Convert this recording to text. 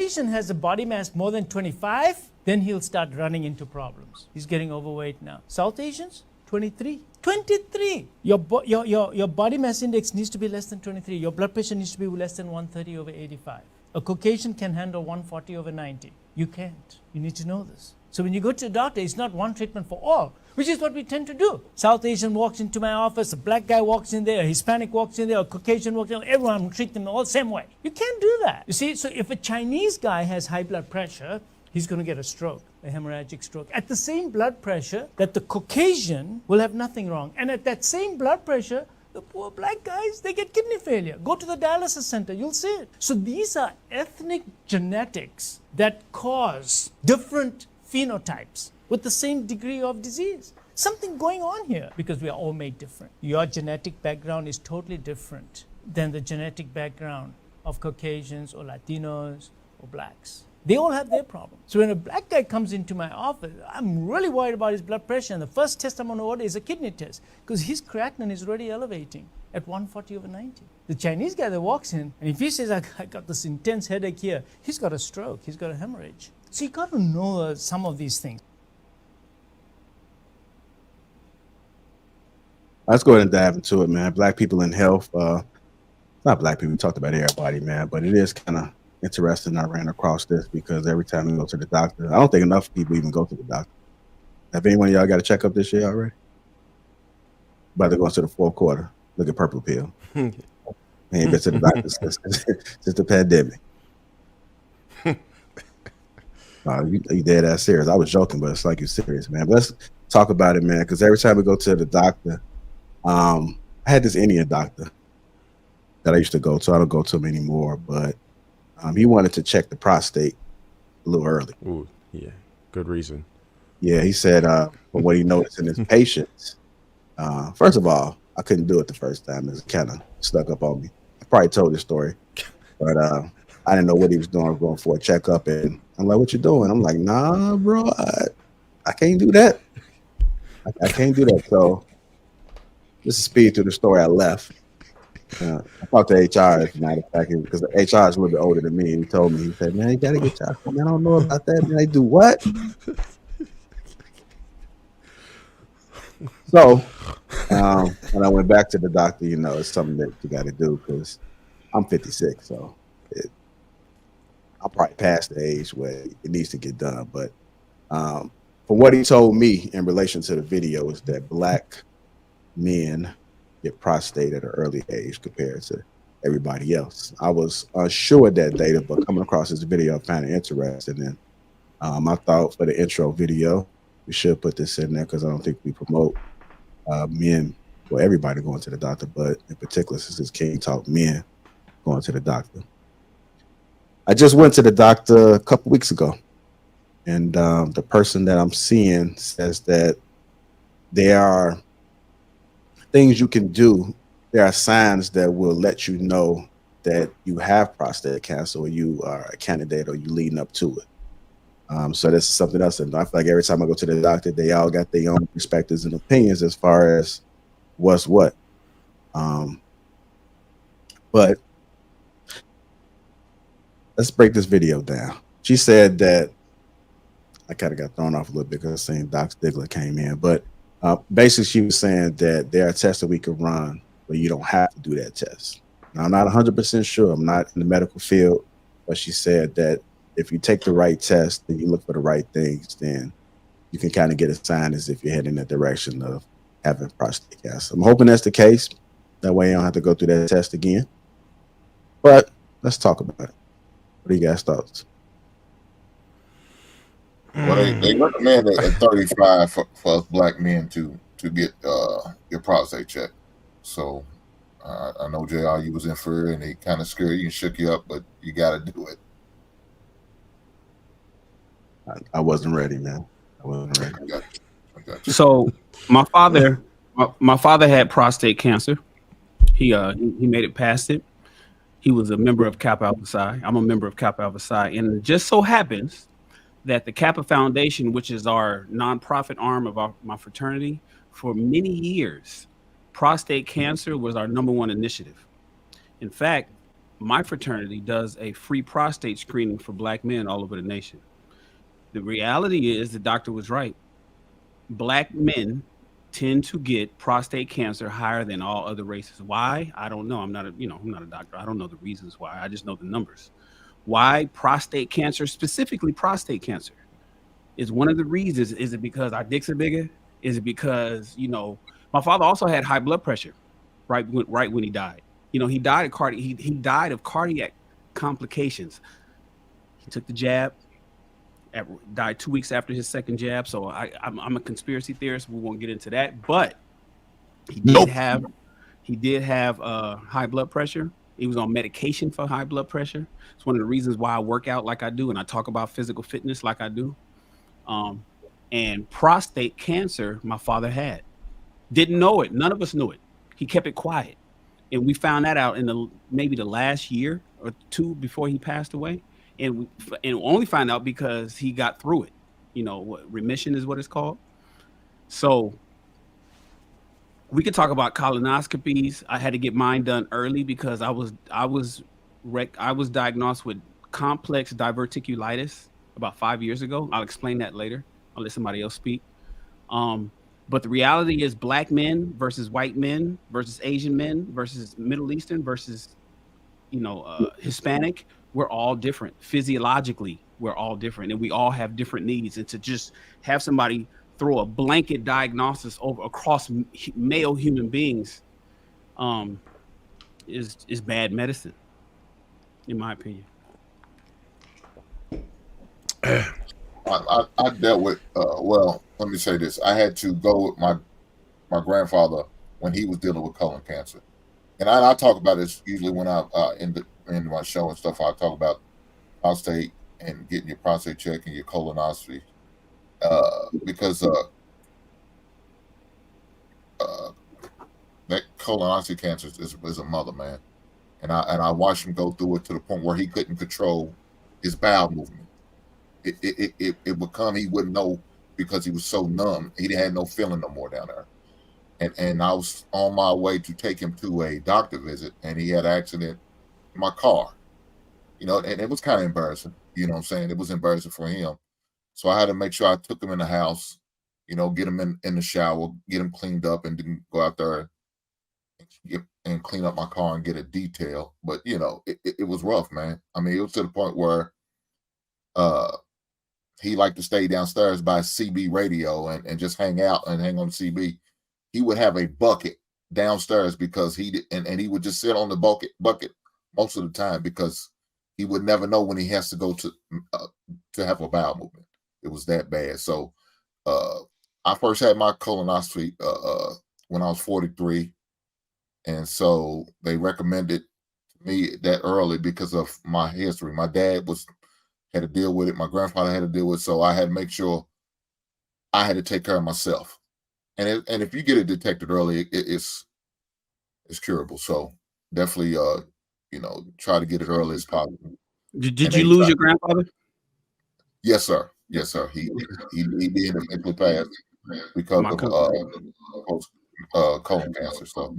Asian has a body mass more than 25, then he'll start running into problems. He's getting overweight now. South Asians, 23. 23. Your body mass index needs to be less than 23. Your blood pressure needs to be less than 130 over 85. A Caucasian can handle 140 over 90. You can't. You need to know this. So when you go to a doctor, it's not one treatment for all, which is what we tend to do. South Asian walks into my office, a black guy walks in there, a Hispanic walks in there, a Caucasian walks in there, everyone will treat them all the same way. You can't do that. You see, so if a Chinese guy has high blood pressure, he's going to get a stroke, a hemorrhagic stroke. At the same blood pressure that the Caucasian will have nothing wrong. And at that same blood pressure, the poor black guys, they get kidney failure. Go to the dialysis center, you'll see it. So these are ethnic genetics that cause different phenotypes with the same degree of disease. Something going on here because we are all made different. Your genetic background is totally different than the genetic background of Caucasians or Latinos or blacks. They all have their problems. So when a black guy comes into my office, I'm really worried about his blood pressure, and the first test I'm going to order is a kidney test because his creatinine is already elevating at 140 over 90. The Chinese guy that walks in, and if he says, I got this intense headache here, he's got a stroke, he's got a hemorrhage. So you got to know some of these things. Let's go ahead and dive into it, man. Black people in health. Not black people, we talked about everybody, man, but it is kind of interesting. I ran across this because every time we go to the doctor, I don't think enough people even go to the doctor. Have any one of y'all got a checkup this year already? About to go into the fourth quarter. Look at Purple Pill. Ain't been to the doctor since the pandemic. You dead ass serious. I was joking, but it's like you're serious, man. But let's talk about it, man, because every time we go to the doctor, I had this Indian doctor that I used to go to. I don't go to him anymore, but he wanted to check the prostate a little early. Ooh, yeah, good reason. Yeah, he said from what he noticed in his patients, first of all, I couldn't do it the first time. It was kind of stuck up on me. I probably told this story, but I didn't know what he was doing. I was going for a checkup, and I'm like, "What you doing?" I'm like, "Nah, bro, I can't do that. I can't do that." So just to speed through the story, I left. I talked to HR, as a matter of fact, because the HR is a little bit older than me. He told me, he said, "Man, you gotta get your man. I don't know about that. Man, they do what?" So when I went back to the doctor, you know, it's something that you got to do because I'm 56, so I'm probably past the age where it needs to get done. But from what he told me in relation to the video is that black men get prostate at an early age compared to everybody else. I was unsure of that data, but coming across this video, I found it interesting. And I thought for the intro video, we should put this in there because I don't think we promote men, well, everybody going to the doctor, but in particular, since it's King Talk, men going to the doctor. I just went to the doctor a couple weeks ago, and the person that I'm seeing says that there are things you can do. There are signs that will let you know that you have prostate cancer or you are a candidate or you leading up to it. So this is something else. And I feel like every time I go to the doctor, they all got their own perspectives and opinions as far as what's what. But let's break this video down. She said that I kind of got thrown off a little bit because saying Doc Stigler came in, but basically she was saying that there are tests that we can run, but you don't have to do that test. Now, I'm not 100% sure. I'm not in the medical field, but she said that if you take the right test and you look for the right things, then you can kind of get a sign as if you're heading in the direction of having prostate cancer. I'm hoping that's the case. That way you don't have to go through that test again. But let's talk about it. What do you guys' thoughts? Well, they recommend at 35 for us black men to get your prostate checked. So I know JR, you was in for it, and they kind of scared you and shook you up, but you got to do it. I wasn't ready, man. I wasn't ready. I got you. So my father had prostate cancer. He made it past it. He was a member of Kappa Alpha Psi. I'm a member of Kappa Alpha Psi, and it just so happens that the Kappa Foundation, which is our nonprofit arm of my fraternity, for many years, prostate cancer was our #1 initiative. In fact, my fraternity does a free prostate screening for black men all over the nation. The reality is the doctor was right. Black men tend to get prostate cancer higher than all other races. Why? I don't know. I'm not a doctor. I don't know the reasons why. I just know the numbers. Why prostate cancer, specifically prostate cancer, is one of the reasons. Is it because our dicks are bigger? Is it because, my father also had high blood pressure right when he died. He died of he died of cardiac complications. He took the jab, died 2 weeks after his second jab. So I'm a conspiracy theorist. We won't get into that, but he did have high blood pressure. He was on medication for high blood pressure. It's one of the reasons why I work out like I do, and I talk about physical fitness like I do. And prostate cancer, my father had. Didn't know it. None of us knew it. He kept it quiet. And we found that out in maybe the last year or two before he passed away. And only found out because he got through it. Remission is what it's called. So we could talk about colonoscopies. I had to get mine done early because I was diagnosed with complex diverticulitis about 5 years ago. I'll explain that later. I'll let somebody else speak. But the reality is black men versus white men versus Asian men versus Middle Eastern versus, Hispanic. We're all different. Physiologically, we're all different, and we all have different needs. And to just have somebody throw a blanket diagnosis across male human beings is bad medicine, in my opinion. I dealt with let me say this. I had to go with my grandfather when he was dealing with colon cancer, and I talk about this usually when I in my show and stuff. I talk about prostate and getting your prostate check and your colonoscopy, because that colonoscopy cancer is a mother, man, and I watched him go through it to the point where he couldn't control his bowel movement. It would come, he wouldn't know because he was so numb. He had no feeling no more down there. And I was on my way to take him to a doctor visit, and he had an accident in my car. And it was kind of embarrassing. You know what I'm saying? It was embarrassing for him. So I had to make sure I took him in the house, get him in the shower, get him cleaned up, and then go out there and clean up my car and get it detailed. But, it was rough, man. I mean, it was to the point where he liked to stay downstairs by CB radio and just hang out and hang on CB. He would have a bucket downstairs because he would just sit on the bucket most of the time because he would never know when he has to go to have a bowel movement. It was that bad. So I first had my colonoscopy when I was 43, and so they recommended me that early because of my history. My dad had to deal with it. My grandfather had to deal with it. So I had to make sure I had to take care of myself. And if you get it detected early, it's curable. So definitely, try to get it early as possible. Did you lose your grandfather? Yes, sir. Yes, sir. He did eventually pass because of colon cancer. So